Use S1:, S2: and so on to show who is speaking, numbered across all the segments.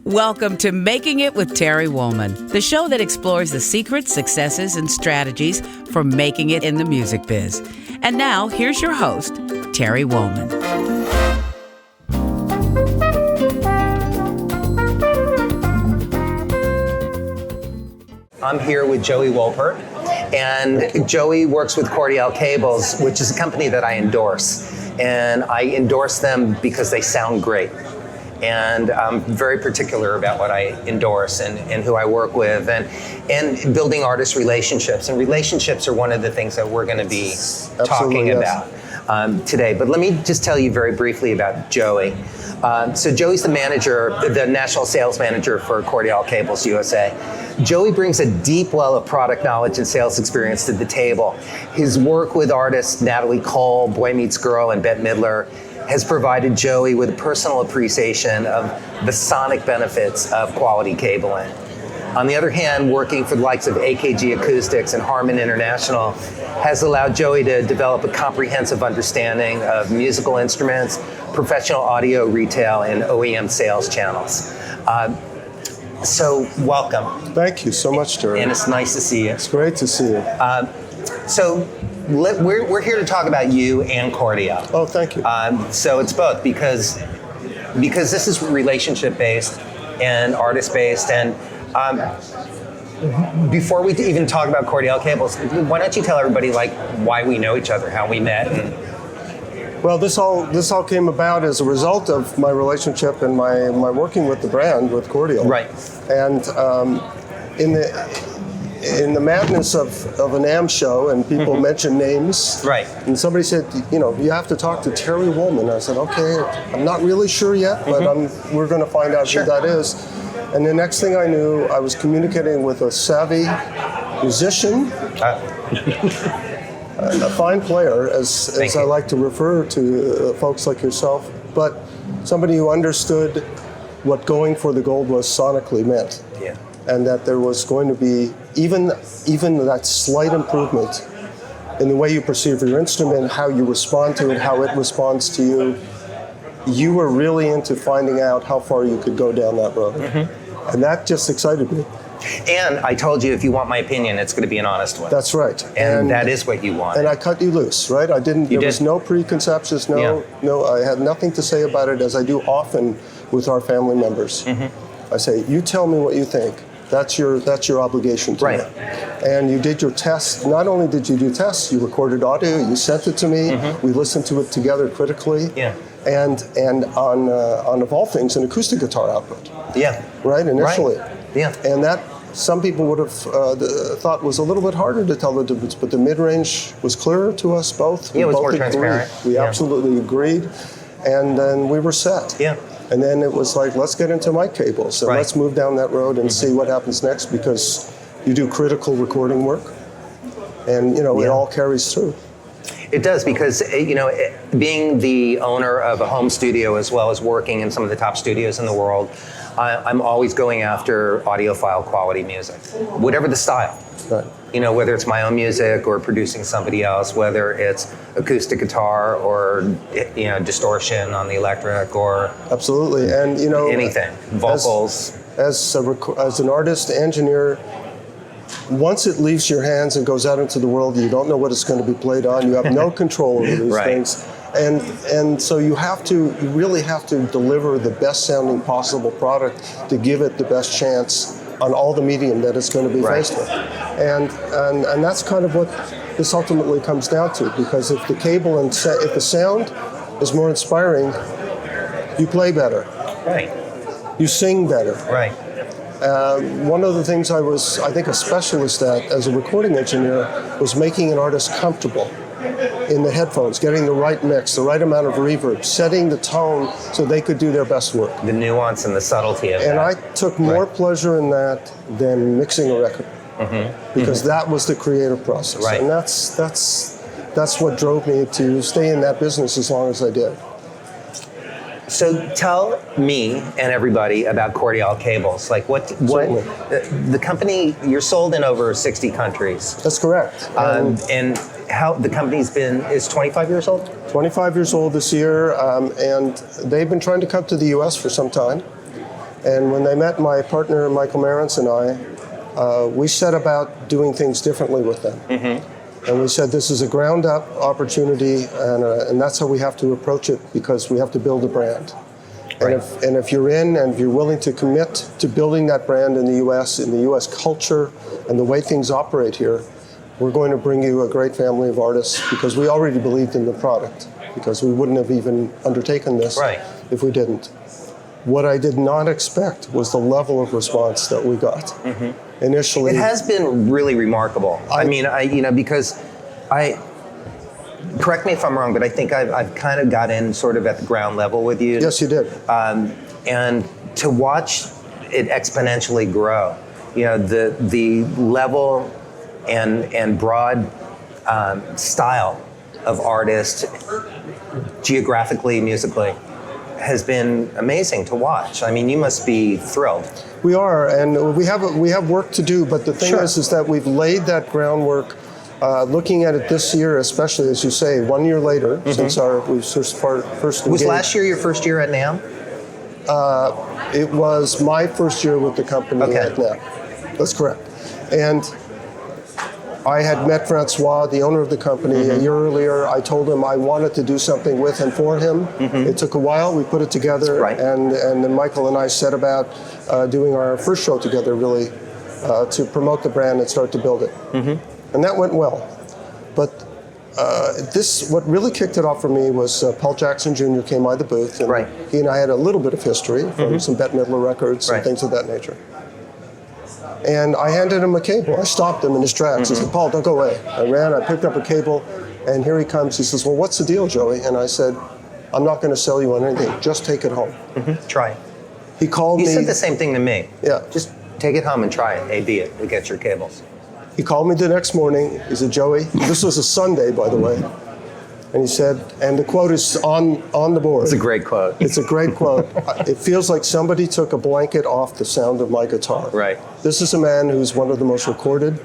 S1: Welcome to Making It with Terry Wollman, the show that explores the secrets, successes, and strategies for making it in the music biz. And now, here's your host, Terry Wollman.
S2: I'm here with Joey Wolpert, and Joey works with Cordial Cables, which is a company that I endorse. And I endorse them because they sound great. And I'm very particular about what I endorse and who I work with, and building artist relationships. And relationships are one of the things that we're going to be talking about today. But let me just tell you very briefly about Joey. So Joey's the national sales manager for Cordial Cables USA. Joey brings a deep well of product knowledge and sales experience to the table. His work with artists Natalie Cole, Boy Meets Girl, and Bette Midler has provided Joey with a personal appreciation of the sonic benefits of quality cabling. On the other hand, working for the likes of AKG Acoustics and Harman International has allowed Joey to develop a comprehensive understanding of musical instruments, professional audio, retail, and OEM sales channels. So welcome.
S3: Thank you so much, Terry.
S2: And it's nice to see you.
S3: It's great to see you.
S2: We're here to talk about you and Cordial.
S3: Oh, thank you.
S2: So it's both because this is relationship-based and artist-based. And before we even talk about Cordial Cables, why don't you tell everybody why we know each other, how we met?
S3: Well, this all came about as a result of my relationship and my working with the brand, with Cordial.
S2: Right.
S3: And in the madness of a NAMM show, and people mention names.
S2: Right.
S3: And somebody said, you have to talk to Terry Wollman. I said, okay, I'm not really sure yet, but we're going to find out who that is. And the next thing I knew, I was communicating with a savvy musician, a fine player, as I like to refer to folks like yourself, but somebody who understood what going for the gold was sonically meant.
S2: Yeah.
S3: And that there was going to be even that slight improvement in the way you perceive your instrument, how you respond to it, how it responds to you. You were really into finding out how far you could go down that road. And that just excited me.
S2: And I told you, if you want my opinion, it's going to be an honest one.
S3: That's right.
S2: And that is what you want.
S3: And I cut you loose, right? There was no preconceptions, no, I had nothing to say about it, as I do often with our family members. I say, you tell me what you think. That's your obligation to me. And you did your test. Not only did you do tests, you recorded audio, you sent it to me, we listened to it together critically. Yeah. And on of all things, an acoustic guitar output. Yeah. Right, initially.
S2: Right. Yeah.
S3: And that some people would have thought was a little bit harder to tell the difference, but the mid-range was clearer to us both.
S2: It was more transparent.
S3: We absolutely agreed, and then we were set. Yeah. And then it was like, let's get into mic cables, and let's move down that road and see what happens next, because you do critical recording work, and it all carries through.
S2: It does, because being the owner of a home studio as well as working in some of the top studios in the world, I'm always going after audiophile quality music, whatever the style. Right. Whether it's my own music or producing somebody else, whether it's acoustic guitar or distortion on the electric or
S3: absolutely, and
S2: anything, vocals.
S3: As an artist, engineer, once it leaves your hands and goes out into the world, you don't know what it's going to be played on. You have no control over these things. And so you really have to deliver the best sounding possible product to give it the best chance on all the medium that it's going to be faced with. And that's kind of what this ultimately comes down to, because if the cable and if the sound is more inspiring, you play better. Right. You sing better. Right. One of the things I was, I think, a specialist at as a recording engineer was making an artist comfortable in the headphones, getting the right mix, the right amount of reverb, setting the tone so they could do their best work.
S2: The nuance and the subtlety of that.
S3: And I took more pleasure in that than mixing a record, because that was the creative process. Right. And that's what drove me to stay in that business as long as I did.
S2: So tell me and everybody about Cordial Cables. What the company, you're sold in over 60 countries.
S3: That's correct.
S2: And how the company's is 25 years old?
S3: 25 years old this year, and they've been trying to come to the U.S. for some time. And when they met my partner, Michael Marantz, and I, we set about doing things differently with them. And we said, this is a ground-up opportunity, and that's how we have to approach it, because we have to build a brand.
S2: Right.
S3: And if you're in and if you're willing to commit to building that brand in the U.S., in the U.S. culture and the way things operate here, we're going to bring you a great family of artists, because we already believed in the product, because we wouldn't have even undertaken this if we didn't. What I did not expect was the level of response that we got initially.
S2: It has been really remarkable. Because correct me if I'm wrong, but I think I've kind of got in sort of at the ground level with you.
S3: Yes, you did.
S2: And to watch it exponentially grow, the level and broad style of artists, geographically, musically, has been amazing to watch. I mean, you must be thrilled.
S3: We are, and we have work to do. But the thing is that we've laid that groundwork. Looking at it this year, especially as you say, 1 year later since we first engaged.
S2: Was last year your first year at NAMM?
S3: It was my first year with the company at NAMM. That's correct. And I had met Francois, the owner of the company, a year earlier. I told him I wanted to do something with and for him. It took a while. We put it together, and then Michael and I set about doing our first show together, really, to promote the brand and start to build it. And that went well. But what really kicked it off for me was Paul Jackson Jr. came by the booth, and he and I had a little bit of history from some Bette Midler records and things of that nature. And I handed him a cable. I stopped him in his tracks. I said, Paul, don't go away. I ran, I picked up a cable, and here he comes. He says, well, what's the deal, Joey? And I said, I'm not going to sell you on anything. Just take it home.
S2: Try it.
S3: He called me.
S2: He said the same thing to me.
S3: Yeah.
S2: Just take it home and try it. A-B it. We get your cables.
S3: He called me the next morning. He said, Joey, this was a Sunday, by the way. And he said, and the quote is on the board.
S2: It's a great quote.
S3: It's a great quote. It feels like somebody took a blanket off the sound of my guitar.
S2: Right.
S3: This is a man who's one of the most recorded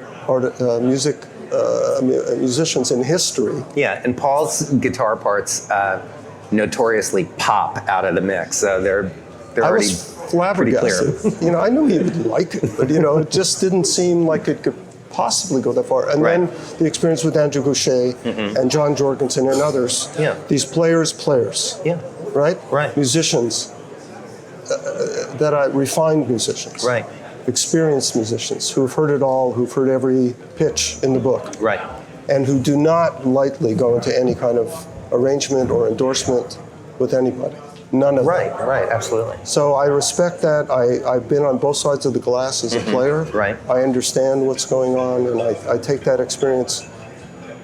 S3: musicians in history.
S2: Yeah, and Paul's guitar parts notoriously pop out of the mix, so they're already
S3: flabbergasted.
S2: pretty clear.
S3: I knew he would like it, but it just didn't seem like it could possibly go that far. And then the experience with Andrew Goucher and John Jorgensen and others. Yeah. These players. Yeah. Right? Right. Musicians refined musicians. Right. Experienced musicians who've heard it all, who've heard every pitch in the book. Right. And who do not lightly go into any kind of arrangement or endorsement with anybody. None of them. Right, absolutely. So I respect that. I've been on both sides of the glass as a player. Right. I understand what's going on, and I take that experience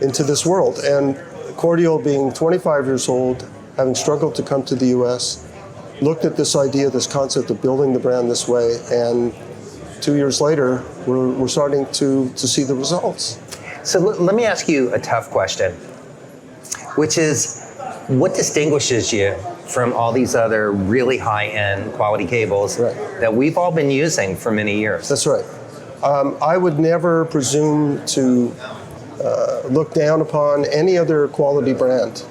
S3: into this world. And Cordial, being 25 years old, having struggled to come to the U.S., looked at this idea, this concept of building the brand this way, and 2 years later, we're starting to see the results.
S2: So let me ask you a tough question, which is, what distinguishes you from all these other really high-end quality cables that we've all been using for many years?
S3: That's right. I would never presume to look down upon any other quality brand.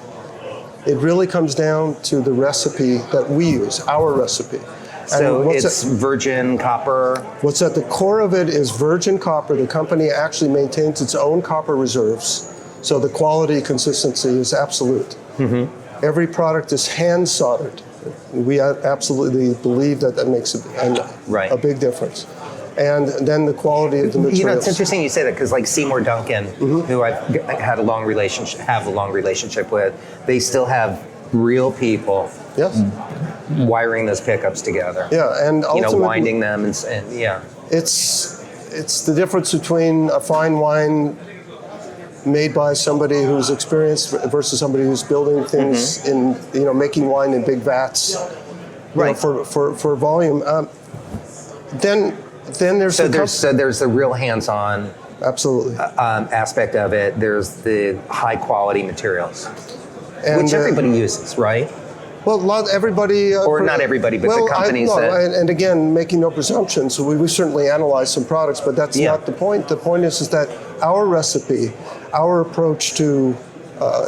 S3: It really comes down to the recipe that we use, our recipe.
S2: So it's virgin copper? What's
S3: at the core of it is virgin copper. The company actually maintains its own copper reserves, so the quality consistency is absolute. Every product is hand soldered. We absolutely believe that makes a big difference. And then the quality of the materials.
S2: It's interesting you say that, because like Seymour Duncan, who I've had a long relationship with, they still have real people wiring those pickups together.
S3: Yeah, and ultimately,
S2: winding them and yeah.
S3: It's the difference between a fine wine made by somebody who's experienced versus somebody who's building things in, making wine in big vats, for volume. Then there's
S2: there's the real hands-on aspect of it. There's the high quality materials, which everybody uses, right?
S3: Well, everybody...
S2: or not everybody, but the companies
S3: and again, making no presumptions, we certainly analyze some products, but that's not the point. The point is that our recipe, our approach to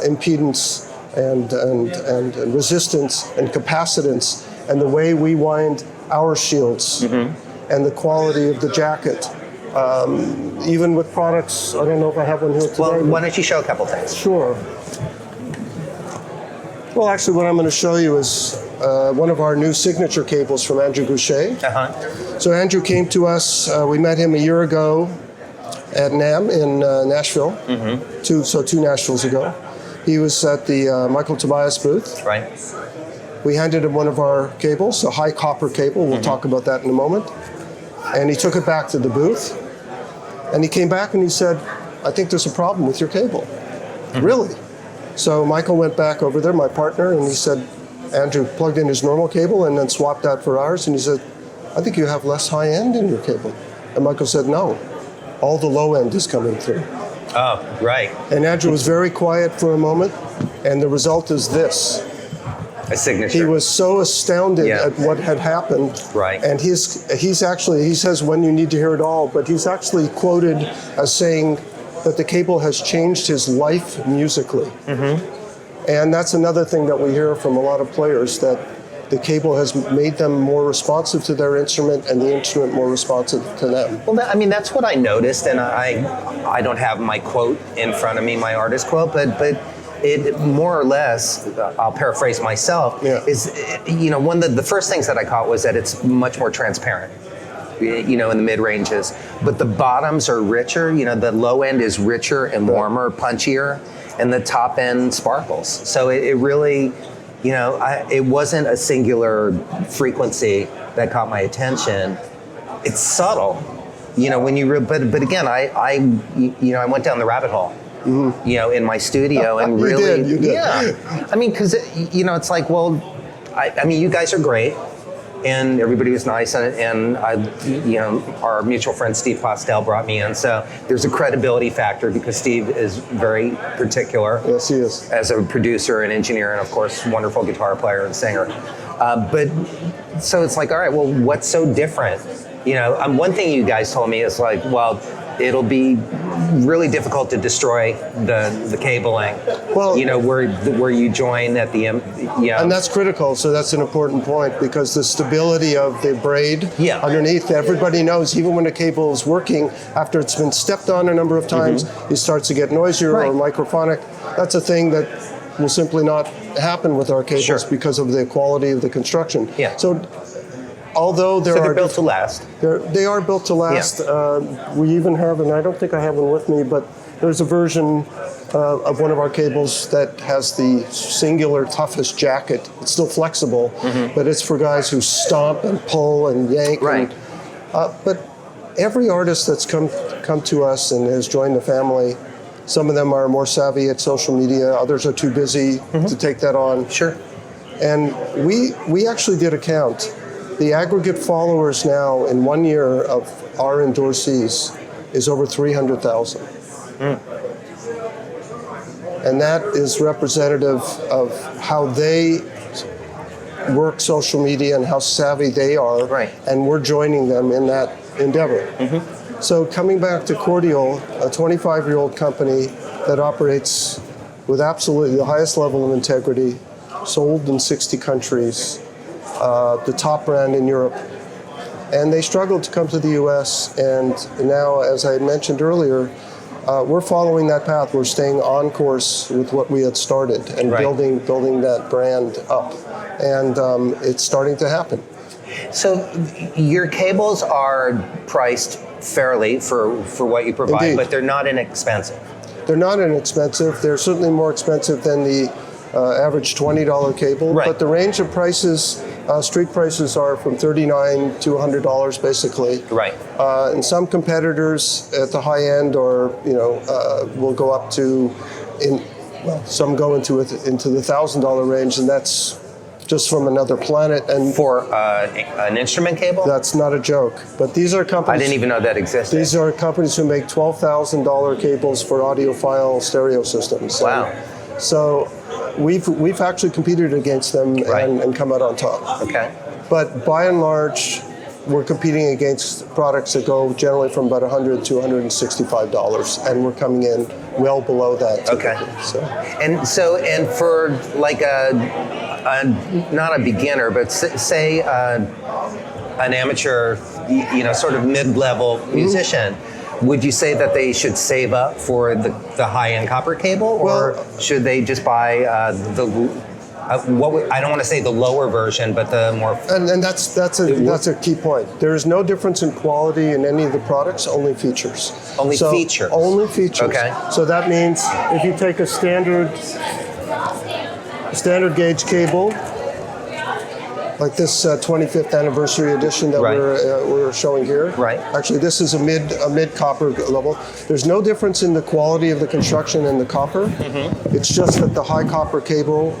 S3: impedance and resistance and capacitance, and the way we wind hour shields, and the quality of the jacket. Even with products, I don't know if I have one here today.
S2: Well, why don't you show a couple things?
S3: Sure. Well, actually, what I'm going to show you is one of our new signature cables from Andrew Boucher. So Andrew came to us. We met him a year ago at NAMM in Nashville. 2 Nashvilles ago. He was at the Michael Tobias booth.
S2: Right.
S3: We handed him one of our cables, a high copper cable. We'll talk about that in a moment. And he took it back to the booth. And he came back and he said, I think there's a problem with your cable. Really? So Michael went back over there, my partner, and he said, Andrew plugged in his normal cable and then swapped that for ours. And he said, I think you have less high end in your cable. And Michael said, no, all the low end is coming through.
S2: Oh, right.
S3: And Andrew was very quiet for a moment. And the result is this.
S2: A signature.
S3: He was so astounded at what had happened.
S2: Right.
S3: And he says when you need to hear it all, but he's actually quoted as saying that the cable has changed his life musically. And that's another thing that we hear from a lot of players, that the cable has made them more responsive to their instrument and the instrument more responsive to them.
S2: Well, I mean, that's what I noticed, and I don't have my quote in front of me, my artist quote, but it more or less, I'll paraphrase myself, is, you know, one of the first things that I caught was that it's much more transparent, you know, in the mid-ranges. But the bottoms are richer, you know, the low end is richer and warmer, punchier, and the top end sparkles. So it really, you know, it wasn't a singular frequency that caught my attention. It's subtle, you know, when you, but again, I went down the rabbit hole. You know, in my studio, and really,
S3: you did.
S2: Yeah. I mean, because you know, it's like, well, I mean, you guys are great, and everybody was nice, and I, you know, our mutual friend Steve Postel brought me in, so there's a credibility factor because Steve is very particular.
S3: Yes, he is.
S2: As a producer and engineer, and of course, wonderful guitar player and singer. But so it's like, all right, well, what's so different? You know, one thing you guys told me is like, well, it'll be really difficult to destroy the cabling. Well, you know, where you join at the
S3: and that's critical. So that's an important point, because the stability of the braid underneath, everybody knows, even when a cable is working, after it's been stepped on a number of times, it starts to get noisier or microphonic. That's a thing that will simply not happen with our cables because of the quality of the construction. So although they're
S2: built to last.
S3: They are built to last. We even have, and I don't think I have one with me, but there's a version of one of our cables that has the singular toughest jacket. It's still flexible, but it's for guys who stomp and pull and yank.
S2: Right.
S3: But every artist that's come to us and has joined the family, some of them are more savvy at social media, others are too busy to take that on.
S2: Sure.
S3: And we actually did a count. The aggregate followers now in 1 year of our endorsees is over 300,000. And that is representative of how they work social media and how savvy they are. Right. And we're joining them in that endeavor. So coming back to Cordial, a 25-year-old company that operates with absolutely the highest level of integrity, sold in 60 countries, the top brand in Europe. And they struggled to come to the US, and now, as I mentioned earlier, we're following that path. We're staying on course with what we had started and building that brand up. And it's starting to happen.
S2: So your cables are priced fairly for what you provide, but they're not inexpensive.
S3: They're not inexpensive. They're certainly more expensive than the average $20 cable, but the range of prices, street prices, are from $39 to $100 basically. Right. And some competitors at the high end, or will go up to, some go into the $1,000 range, and that's just from another planet. And
S2: for an instrument cable?
S3: That's not a joke. But these are companies.
S2: I didn't even know that existed.
S3: These are companies who make $12,000 cables for audiophile stereo systems.
S2: Wow.
S3: And so we've actually competed against them and come out on top. Okay. But by and large, we're competing against products that go generally from about $100 to $165, and we're coming in well below that typically.
S2: Okay. And for like not a beginner, but say an amateur, sort of mid-level musician, would you say that they should save up for the high-end copper cable, or should they just buy I don't want to say the lower version, but the more...
S3: And that's a key point. There is no difference in quality in any of the products, only features.
S2: Only features?
S3: Only features.
S2: Okay.
S3: So that means if you take a standard gauge cable, like this 25th anniversary edition that we're showing here.
S2: Right.
S3: Actually, this is a mid copper level. There's no difference in the quality of the construction and the copper. Mm-hmm. It's just that the high copper cable,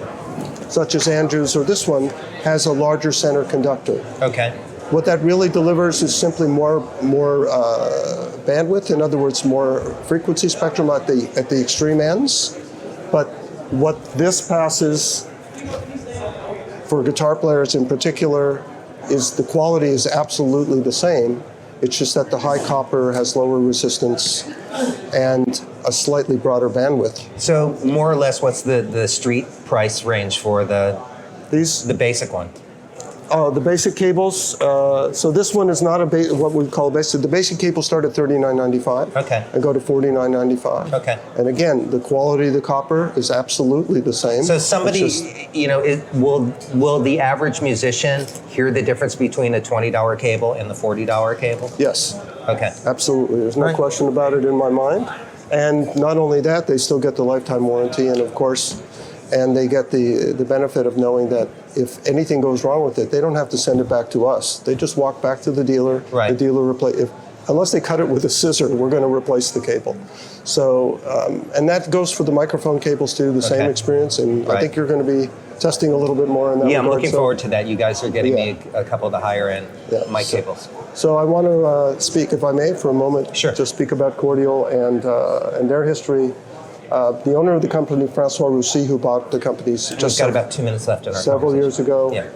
S3: such as Andrew's or this one, has a larger center conductor.
S2: Okay.
S3: What that really delivers is simply more bandwidth. In other words, more frequency spectrum at the extreme ends. But what this passes, for guitar players in particular, is the quality is absolutely the same. It's just that the high copper has lower resistance and a slightly broader bandwidth.
S2: So more or less, what's the street price range for the basic one?
S3: Oh, the basic cables. So this one is not what we call basic. The basic cables start at $39.95.
S2: Okay.
S3: And go to $49.95.
S2: Okay.
S3: And again, the quality of the copper is absolutely the same.
S2: So somebody, will the average musician hear the difference between a $20 cable and the $40 cable?
S3: Yes.
S2: Okay.
S3: Absolutely. There's no question about it in my mind. And not only that, they still get the lifetime warranty, and of course, and they get the benefit of knowing that if anything goes wrong with it, they don't have to send it back to us. They just walk back to the dealer.
S2: Right.
S3: The dealer unless they cut it with a scissor, we're going to replace the cable. So, and that goes for the microphone cables too, the same experience. And I think you're going to be testing a little bit more in that regard.
S2: I'm looking forward to that. You guys are getting me a couple of the higher end mic cables.
S3: So I want to speak, if I may, for a moment.
S2: Sure.
S3: To speak about Cordial and their history. The owner of the company, Francois Roussy, who bought the company
S2: just got about 2 minutes left in our
S3: several years ago.
S2: Yeah.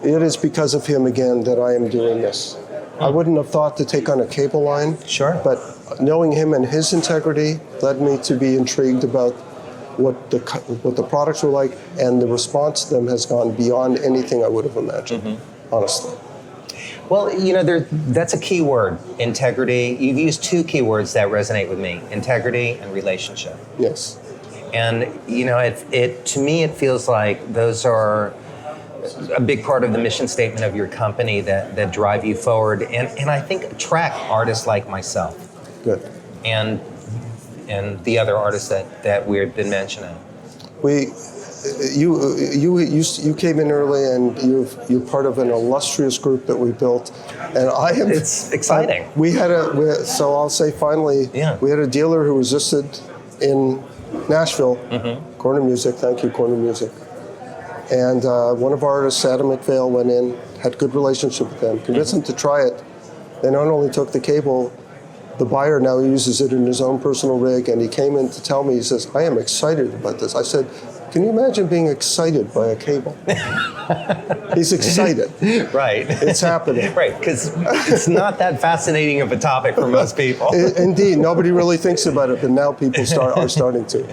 S3: It is because of him again that I am doing this. I wouldn't have thought to take on a cable line.
S2: Sure.
S3: But knowing him and his integrity led me to be intrigued about what the products were like, and the response to them has gone beyond anything I would have imagined, honestly.
S2: Well, that's a key word, integrity. You've used two key words that resonate with me, integrity and relationship.
S3: Yes.
S2: And, to me, it feels like those are a big part of the mission statement of your company that drive you forward and I think attract artists like myself.
S3: Good.
S2: And the other artists that we've been mentioning.
S3: You came in early, and you're part of an illustrious group that we built, and
S2: It's exciting.
S3: So I'll say finally, we had a dealer who resisted in Nashville, Corner Music. Thank you, Corner Music. And one of our artists, Adam McPhail, went in, had good relationship with them, convinced them to try it. They not only took the cable. The buyer now uses it in his own personal rig, and he came in to tell me, he says, I am excited about this. I said, can you imagine being excited by a cable? He's excited.
S2: Right.
S3: It's happening.
S2: Right, because it's not that fascinating of a topic for most people.
S3: Indeed, nobody really thinks about it, but now people are starting to.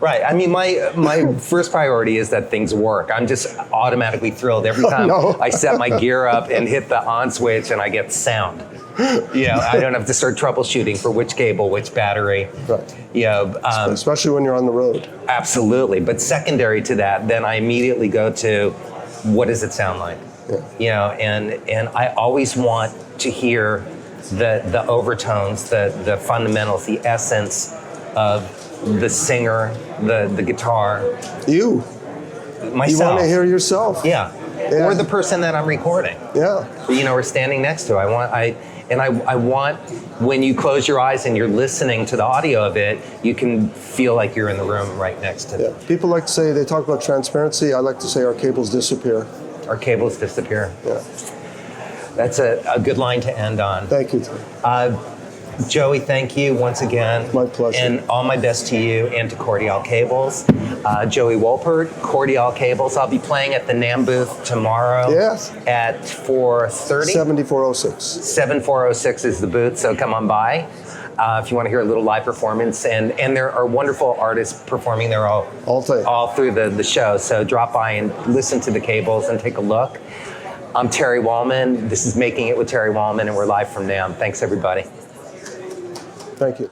S2: Right. I mean, my first priority is that things work. I'm just automatically thrilled every time I set my gear up and hit the on switch and I get sound. I don't have to start troubleshooting for which cable, which battery.
S3: Right.
S2: Especially
S3: when you're on the road.
S2: Absolutely. But secondary to that, then I immediately go to, what does it sound like? Yeah. And I always want to hear the overtones, the fundamentals, the essence of the singer, the guitar. Myself.
S3: You want to hear yourself.
S2: Yeah. Or the person that I'm recording.
S3: Yeah.
S2: Or standing next to. I want when you close your eyes and you're listening to the audio of it, you can feel like you're in the room right next to them.
S3: People like to say, they talk about transparency. I like to say our cables disappear.
S2: Our cables disappear.
S3: Yeah.
S2: That's a good line to end on.
S3: Thank you.
S2: Joey, thank you once again.
S3: My pleasure.
S2: And all my best to you and to Cordial Cables. Joey Wolpert, Cordial Cables. I'll be playing at the NAMM booth tomorrow.
S3: Yes.
S2: At 4:30.
S3: 7406.
S2: 7406 is the booth, so come on by. If you want to hear a little live performance. And there are wonderful artists performing there all through the show. So drop by and listen to the cables and take a look. I'm Terry Wollman. This is Making It with Terry Wollman, and we're live from NAMM. Thanks, everybody.
S3: Thank you.